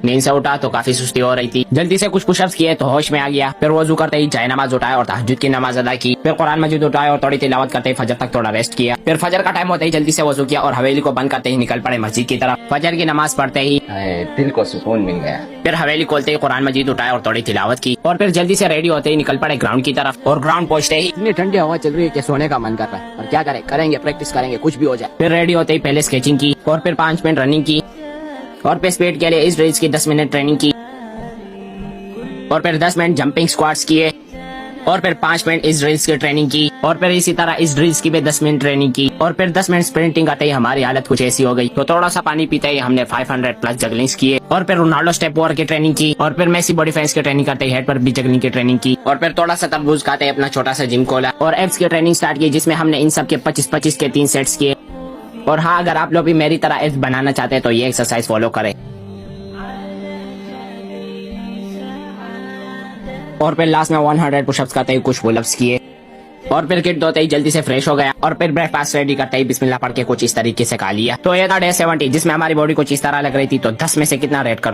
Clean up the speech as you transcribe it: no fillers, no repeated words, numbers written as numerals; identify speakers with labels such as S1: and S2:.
S1: नींद से उठा तो काफी सुस्ती हो रही थी। जल्दी से कुछ पुशअप्स किए तो होश में आ गया। फिर वजू करते ही चाय नमाज उठाया और तहज्जुद की नमाज अदा की। फिर कुरान मजीद उठाया और थोड़ी तिलावत करते ही फजर तक थोड़ा रेस्ट किया। फिर फजर का टाइम होते ही जल्दी से वजू किया और हवेली को बंद करते ही निकल पड़े मस्जिद की तरफ। फजर की नमाज पढ़ते ही
S2: दिल को सुकून मिल गया।
S1: फिर हवेली खोलते ही कुरान मजीद उठाया और थोड़ी तिलावत की और फिर जल्दी से रेडी होते ही निकल पड़े ग्राउंड की तरफ। और ग्राउंड पहुंचते ही
S3: इतनी ठंडी हवा चल रही है कि सोने का मन कर रहा है, और क्या करें, करेंगे, प्रैक्टिस करेंगे, कुछ भी हो जाए।
S1: फिर रेडी होते ही पहले स्केचिंग की और फिर 5 मिनट रनिंग की और फिर स्पीड के लिए इस ड्रिल्स की 10 मिनट ट्रेनिंग की और फिर 10 मिनट जंपिंग स्क्वाट्स किए और फिर 5 मिनट इस ड्रिल्स की ट्रेनिंग की और फिर इसी तरह इस ड्रिल्स की भी 10 मिनट ट्रेनिंग की और फिर 10 मिनट स्प्रिंटिंग आते ही हमारी हालत कुछ ऐसी हो गई। तो थोड़ा सा पानी पीते ही हमने 500 प्लस जगलिंग्स किए और फिर रोनाल्डो स्टेप ओवर की ट्रेनिंग की और फिर मेसी बॉडी फेंस की ट्रेनिंग करते ही हेड पर भी जगलिंग की ट्रेनिंग की और फिर थोड़ा सा तरबूज खाते अपना छोटा सा जिम खोला और एब्स की ट्रेनिंग स्टार्ट की, जिसमें हमने इन सब के 25-25 के 3 सेट्स किए। और हाँ, अगर आप लोग भी मेरी तरह एब्स बनाना चाहते हैं तो ये एक्सरसाइज फॉलो करें। और फिर लास्ट में 100 पुशअप्स करते ही कुछ पुलअप्स किए और फिर किट धोते ही जल्दी से फ्रेश हो गया और फिर ब्रेकफास्ट रेडी करते ही बिस्मिल्लाह पढ़ के कुछ इस तरीके से खा लिया। तो ये था डे 70, जिसमें हमारी बॉडी कुछ इस तरह लग रही थी। तो 10 में से कितना रेट करोगे?